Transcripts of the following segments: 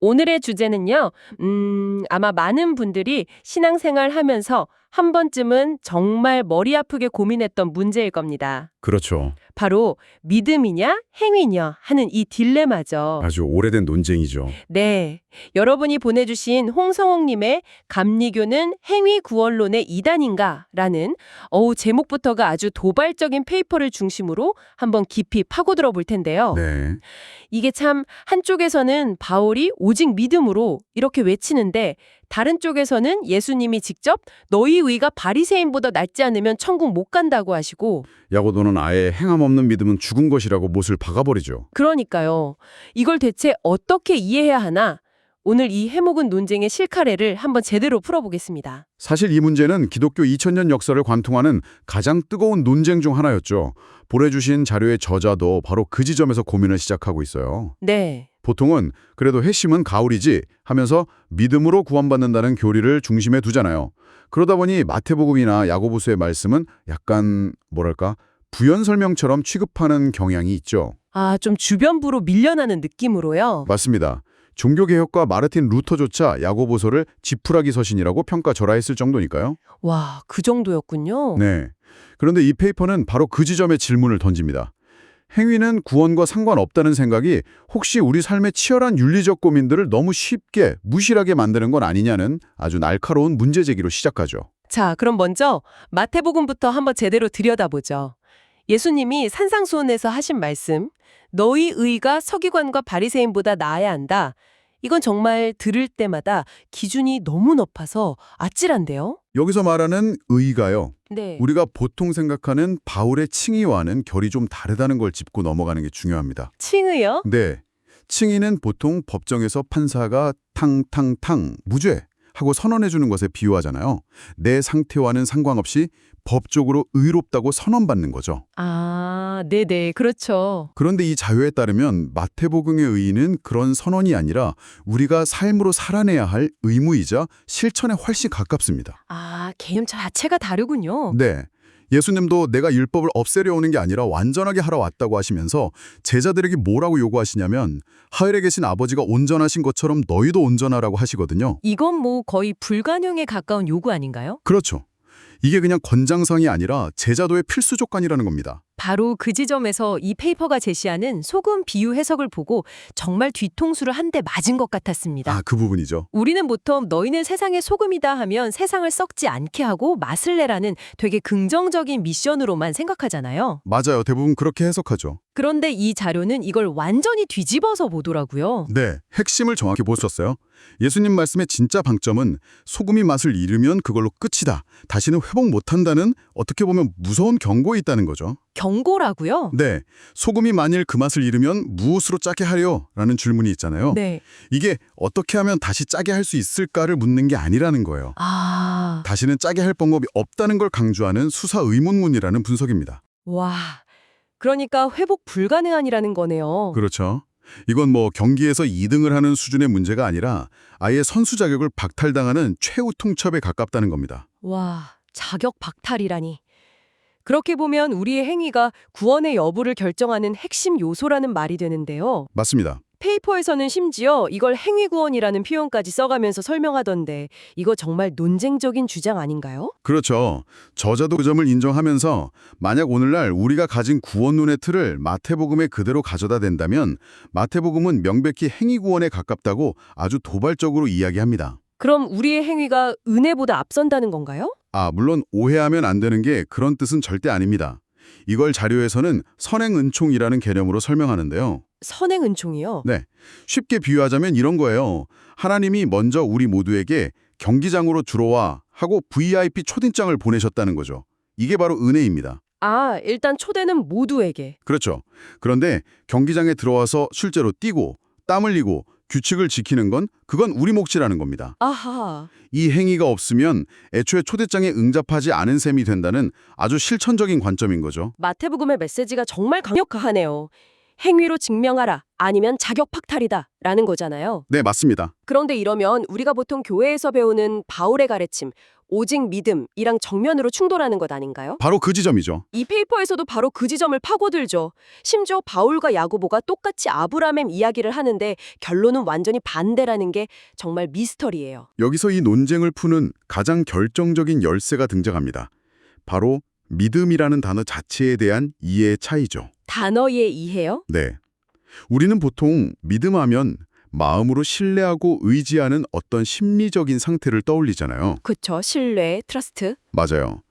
오늘의 주제는요, 아마 많은 분들이 신앙생활 하면서 한 번쯤은 정말 머리 아프게 고민했던 문제일 겁니다. 그렇죠. 바로 믿음이냐, 행위냐 하는 이 딜레마죠. 아주 오래된 논쟁이죠. 네. 여러분이 보내주신 홍성옥님의 감리교는 행위 구원론의 이단인가? 라는 제목부터가 아주 도발적인 페이퍼를 중심으로 한번 깊이 파고들어 볼 텐데요. 네. 이게 참 한쪽에서는 바울이 오직 믿음으로 이렇게 외치는데 다른 쪽에서는 예수님이 직접 너희 의가 바리새인보다 낫지 않으면 천국 못 간다고 하시고 야고도는 아예 행함 없는 믿음은 죽은 것이라고 못을 박아버리죠. 그러니까요. 이걸 대체 어떻게 이해해야 하나? 오늘 이 해묵은 논쟁의 실카레를 한번 제대로 풀어보겠습니다. 사실 이 문제는 기독교 2000년 역사를 관통하는 가장 뜨거운 논쟁 중 하나였죠. 보내주신 자료의 저자도 바로 그 지점에서 고민을 시작하고 있어요. 네. 보통은 그래도 회심은 가오리지 하면서 믿음으로 구원받는다는 교리를 중심에 두잖아요. 그러다 보니 마태복음이나 야고보서의 말씀은 약간 뭐랄까 부연 설명처럼 취급하는 경향이 있죠. 좀 주변부로 밀려나는 느낌으로요. 맞습니다. 종교개혁가 마르틴 루터조차 야고보서를 지푸라기 서신이라고 평가절하했을 정도니까요. 와, 그 정도였군요. 네. 그런데 이 페이퍼는 바로 그 지점에 질문을 던집니다. 행위는 구원과 상관없다는 생각이 혹시 우리 삶의 치열한 윤리적 고민들을 너무 쉽게 무실하게 만드는 건 아니냐는 아주 날카로운 문제 제기로 시작하죠. 자, 그럼 먼저 마태복음부터 한번 제대로 들여다보죠. 예수님이 산상수훈에서 하신 말씀, 너희 의가 서기관과 바리새인보다 나아야 한다. 이건 정말 들을 때마다 기준이 너무 높아서 아찔한데요? 여기서 말하는 의가요. 네. 우리가 보통 생각하는 바울의 칭의와는 결이 좀 다르다는 걸 짚고 넘어가는 게 중요합니다. 칭의요? 네. 칭의는 보통 법정에서 판사가 탕탕탕 무죄 하고 선언해 주는 것에 비유하잖아요. 내 상태와는 상관없이 법적으로 의롭다고 선언받는 거죠. 네네, 그렇죠. 그런데 이 자료에 따르면 마태복음의 의의는 그런 선언이 아니라 우리가 삶으로 살아내야 할 의무이자 실천에 훨씬 가깝습니다. 개념 자체가 다르군요. 네. 예수님도 내가 율법을 없애려 오는 게 아니라 완전하게 하러 왔다고 하시면서 제자들에게 뭐라고 요구하시냐면 하늘에 계신 아버지가 온전하신 것처럼 너희도 온전하라고 하시거든요. 이건 뭐 거의 불가능에 가까운 요구 아닌가요? 그렇죠. 이게 그냥 권장성이 아니라 제자도의 필수 조건이라는 겁니다. 바로 그 지점에서 이 페이퍼가 제시하는 소금 비유 해석을 보고 정말 뒤통수를 한 대 맞은 것 같았습니다. 그 부분이죠. 우리는 보통 너희는 세상의 소금이다 하면 세상을 썩지 않게 하고 맛을 내라는 되게 긍정적인 미션으로만 생각하잖아요. 맞아요. 대부분 그렇게 해석하죠. 그런데 이 자료는 이걸 완전히 뒤집어서 보더라고요. 네, 핵심을 정확히 보셨어요. 예수님 말씀의 진짜 방점은 소금이 맛을 잃으면 그걸로 끝이다. 다시는 회복 못한다는 어떻게 보면 무서운 경고에 있다는 거죠. 경고라고요? 네, 소금이 만일 그 맛을 잃으면 무엇으로 짜게 하려? 라는 질문이 있잖아요. 네. 이게 어떻게 하면 다시 짜게 할 수 있을까를 묻는 게 아니라는 거예요. 다시는 짜게 할 방법이 없다는 걸 강조하는 수사 의문문이라는 분석입니다. 와, 그러니까 회복 불가능한이라는 거네요. 그렇죠. 이건 뭐 경기에서 2등을 하는 수준의 문제가 아니라 아예 선수 자격을 박탈당하는 최후 통첩에 가깝다는 겁니다. 와, 자격 박탈이라니. 그렇게 보면 우리의 행위가 구원의 여부를 결정하는 핵심 요소라는 말이 되는데요. 맞습니다. 페이퍼에서는 심지어 이걸 행위구원이라는 표현까지 써가면서 설명하던데 이거 정말 논쟁적인 주장 아닌가요? 그렇죠. 저자도 그 점을 인정하면서 만약 오늘날 우리가 가진 구원론의 틀을 마태복음에 그대로 가져다 댄다면 마태복음은 명백히 행위구원에 가깝다고 아주 도발적으로 이야기합니다. 그럼 우리의 행위가 은혜보다 앞선다는 건가요? 물론 오해하면 안 되는 게 그런 뜻은 절대 아닙니다. 이걸 자료에서는 선행은총이라는 개념으로 설명하는데요. 선행은총이요? 네, 쉽게 비유하자면 이런 거예요. 하나님이 먼저 우리 모두에게 경기장으로 들어와 하고 VIP 초대장을 보내셨다는 거죠. 이게 바로 은혜입니다. 일단 초대는 모두에게. 그렇죠. 그런데 경기장에 들어와서 실제로 뛰고 땀 흘리고 규칙을 지키는 건 그건 우리 몫이라는 겁니다. 아하. 이 행위가 없으면 애초에 초대장에 응답하지 않은 셈이 된다는 아주 실천적인 관점인 거죠. 마태복음의 메시지가 정말 강력하네요. 행위로 증명하라 아니면 자격 박탈이다 라는 거잖아요. 네, 맞습니다. 그런데 이러면 우리가 보통 교회에서 배우는 바울의 가르침, 오직 믿음이랑 정면으로 충돌하는 것 아닌가요? 바로 그 지점이죠. 이 페이퍼에서도 바로 그 지점을 파고들죠. 심지어 바울과 야고보가 똑같이 아브라함 이야기를 하는데 결론은 완전히 반대라는 게 정말 미스터리예요. 여기서 이 논쟁을 푸는 가장 결정적인 열쇠가 등장합니다. 바로 믿음이라는 단어 자체에 대한 이해의 차이죠. 단어의 이해요? 네. 우리는 보통 믿음하면 마음으로 신뢰하고 의지하는 어떤 심리적인 상태를 떠올리잖아요. 그쵸. 신뢰, 트러스트. 맞아요.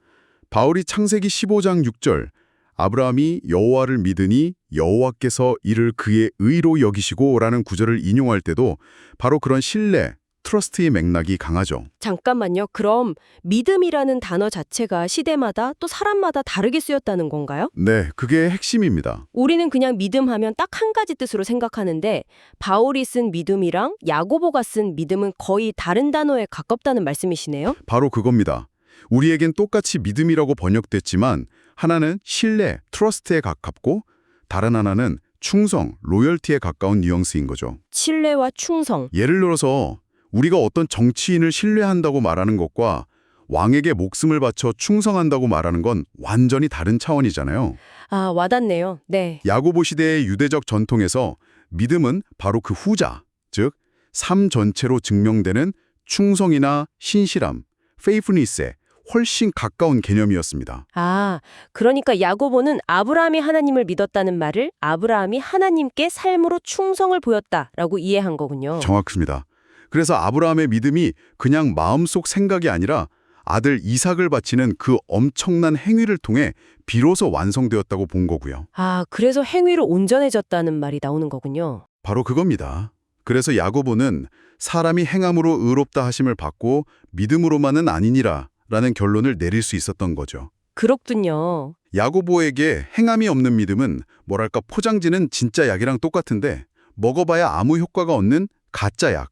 바울이 창세기 15장 6절 아브라함이 여호와를 믿으니 여호와께서 이를 그의 의로 여기시고 라는 구절을 인용할 때도 바로 그런 신뢰, 트러스트의 맥락이 강하죠. 잠깐만요. 그럼 믿음이라는 단어 자체가 시대마다 또 사람마다 다르게 쓰였다는 건가요? 네, 그게 핵심입니다. 우리는 그냥 믿음하면 딱 한 가지 뜻으로 생각하는데 바울이 쓴 믿음이랑 야고보가 쓴 믿음은 거의 다른 단어에 가깝다는 말씀이시네요? 바로 그겁니다. 우리에겐 똑같이 믿음이라고 번역됐지만 하나는 신뢰, 트러스트에 가깝고 다른 하나는 충성, 로열티에 가까운 뉘앙스인 거죠. 신뢰와 충성. 예를 들어서 우리가 어떤 정치인을 신뢰한다고 말하는 것과 왕에게 목숨을 바쳐 충성한다고 말하는 건 완전히 다른 차원이잖아요. 아, 와닿네요. 네. 야고보 시대의 유대적 전통에서 믿음은 바로 그 후자, 즉 삶 전체로 증명되는 충성이나 신실함, faithfulness에 훨씬 가까운 개념이었습니다. 아, 그러니까 야고보는 아브라함이 하나님을 믿었다는 말을 아브라함이 하나님께 삶으로 충성을 보였다라고 이해한 거군요. 정확합니다. 그래서 아브라함의 믿음이 그냥 마음속 생각이 아니라 아들 이삭을 바치는 그 엄청난 행위를 통해 비로소 완성되었다고 본 거고요. 아, 그래서 행위로 온전해졌다는 말이 나오는 거군요. 바로 그겁니다. 그래서 야고보는 사람이 행함으로 의롭다 하심을 받고 믿음으로만은 아니니라 라는 결론을 내릴 수 있었던 거죠. 그렇군요. 야고보에게 행함이 없는 믿음은 뭐랄까 포장지는 진짜 약이랑 똑같은데 먹어봐야 아무 효과가 없는 가짜 약,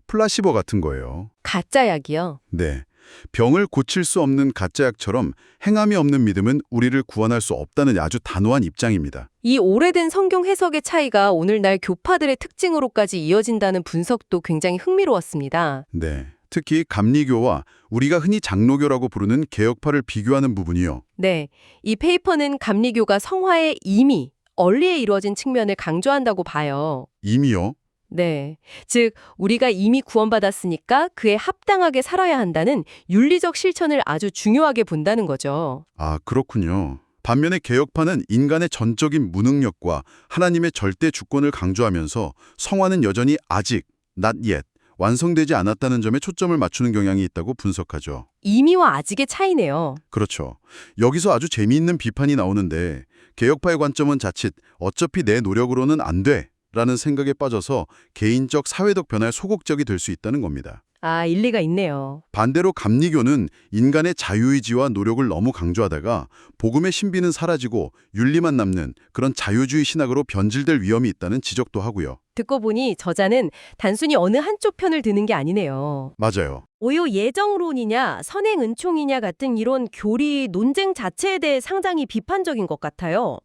플라시보 같은 거예요. 가짜 약이요. 네. 병을 고칠 수 없는 가짜 약처럼 행함이 없는 믿음은 우리를 구원할 수 없다는 아주 단호한 입장입니다. 이 오래된 성경 해석의 차이가 오늘날 교파들의 특징으로까지 이어진다는 분석도 굉장히 흥미로웠습니다. 네. 특히 감리교와 우리가 흔히 장로교라고 부르는 개혁파를 비교하는 부분이요. 네, 이 페이퍼는 감리교가 성화의 이미, 얼리에 이루어진 측면을 강조한다고 봐요. 이미요? 네, 즉 우리가 이미 구원받았으니까 그에 합당하게 살아야 한다는 윤리적 실천을 아주 중요하게 본다는 거죠. 아, 그렇군요. 반면에 개혁파는 인간의 전적인 무능력과 하나님의 절대 주권을 강조하면서 성화는 여전히 아직, not yet, 완성되지 않았다는 점에 초점을 맞추는 경향이 있다고 분석하죠. 이미와 아직의 차이네요. 그렇죠. 여기서 아주 재미있는 비판이 나오는데 개혁파의 관점은 자칫 어차피 내 노력으로는 안 돼 라는 생각에 빠져서 개인적 사회적 변화에 소극적이 될 수 있다는 겁니다. 아, 일리가 있네요. 반대로 감리교는 인간의 자유의지와 노력을 너무 강조하다가 복음의 신비는 사라지고 윤리만 남는 그런 자유주의 신학으로 변질될 위험이 있다는 지적도 하고요. 듣고 보니 저자는 단순히 어느 한쪽 편을 드는 게 아니네요. 맞아요. 오요 예정론이냐 선행 은총이냐 같은 이런 교리 논쟁 자체에 대해 상당히 비판적인 것 같아요.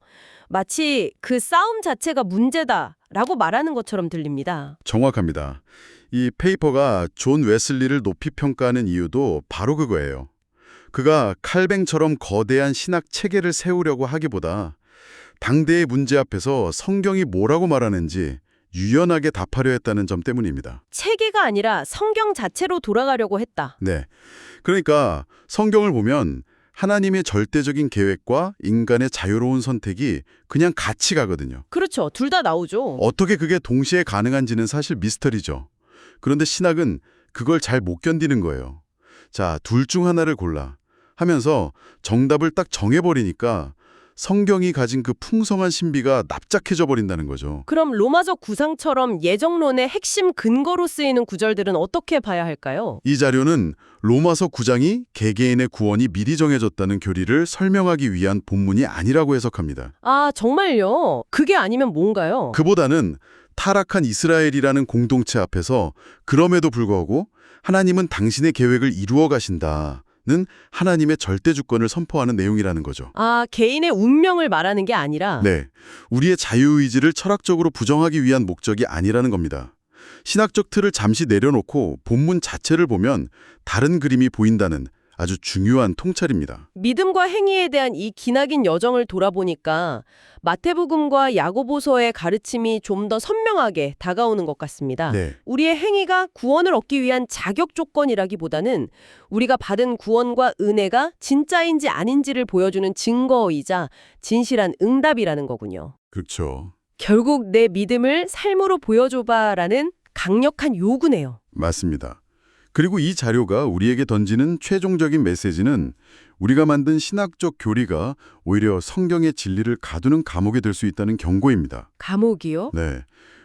마치 그 싸움 자체가 문제다라고 말하는 것처럼 들립니다. 정확합니다. 이 페이퍼가 존 웨슬리를 높이 평가하는 이유도 바로 그거예요. 그가 칼뱅처럼 거대한 신학 체계를 세우려고 하기보다 당대의 문제 앞에서 성경이 뭐라고 말하는지 유연하게 답하려 했다는 점 때문입니다. 체계가 아니라 성경 자체로 돌아가려고 했다. 네. 그러니까 성경을 보면 하나님의 절대적인 계획과 인간의 자유로운 선택이 그냥 같이 가거든요. 그렇죠. 둘 다 나오죠. 어떻게 그게 동시에 가능한지는 사실 미스터리죠. 그런데 신학은 그걸 잘 못 견디는 거예요. 자, 둘 중 하나를 골라 하면서 정답을 딱 정해버리니까 성경이 가진 그 풍성한 신비가 납작해져 버린다는 거죠. 그럼 로마서 구상처럼 예정론의 핵심 근거로 쓰이는 구절들은 어떻게 봐야 할까요? 이 자료는 로마서 9장이 개개인의 구원이 미리 정해졌다는 교리를 설명하기 위한 본문이 아니라고 해석합니다. 아, 정말요? 그게 아니면 뭔가요? 그보다는 타락한 이스라엘이라는 공동체 앞에서 그럼에도 불구하고 하나님은 당신의 계획을 이루어 가신다는 하나님의 절대 주권을 선포하는 내용이라는 거죠. 아, 개인의 운명을 말하는 게 아니라 네, 우리의 자유의지를 철학적으로 부정하기 위한 목적이 아니라는 겁니다. 신학적 틀을 잠시 내려놓고 본문 자체를 보면 다른 그림이 보인다는 아주 중요한 통찰입니다. 믿음과 행위에 대한 이 기나긴 여정을 돌아보니까 마태복음과 야고보서의 가르침이 좀 더 선명하게 다가오는 것 같습니다. 네, 우리의 행위가 구원을 얻기 위한 자격 조건이라기보다는 우리가 받은 구원과 은혜가 진짜인지 아닌지를 보여주는 증거이자 진실한 응답이라는 거군요. 그렇죠. 결국 내 믿음을 삶으로 보여줘봐라는 강력한 요구네요. 맞습니다. 그리고 이 자료가 우리에게 던지는 최종적인 메시지는 우리가 만든 신학적 교리가 오히려 성경의 진리를 가두는 감옥이 될 수 있다는 경고입니다. 감옥이요? 네,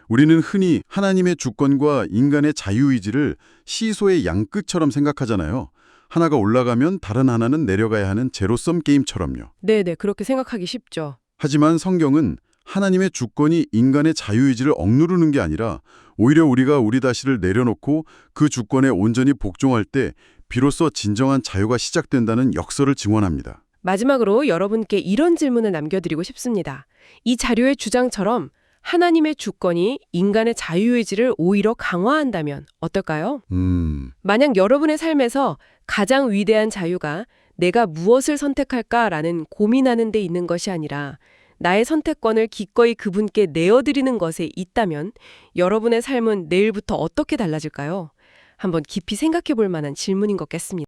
우리는 흔히 하나님의 주권과 인간의 자유의지를 시소의 양끝처럼 생각하잖아요. 하나가 올라가면 다른 하나는 내려가야 하는 제로섬 게임처럼요. 네네, 그렇게 생각하기 쉽죠. 하지만 성경은 하나님의 주권이 인간의 자유의지를 억누르는 게 아니라 오히려 우리가 우리 자신을 내려놓고 그 주권에 온전히 복종할 때 비로소 진정한 자유가 시작된다는 역설을 증언합니다. 마지막으로 여러분께 이런 질문을 남겨드리고 싶습니다. 이 자료의 주장처럼 하나님의 주권이 인간의 자유의지를 오히려 강화한다면 어떨까요? 만약 여러분의 삶에서 가장 위대한 자유가 내가 무엇을 선택할까라는 고민하는 데 있는 것이 아니라 나의 선택권을 기꺼이 그분께 내어드리는 것에 있다면 여러분의 삶은 내일부터 어떻게 달라질까요? 한번 깊이 생각해 볼 만한 질문인 것 같습니다.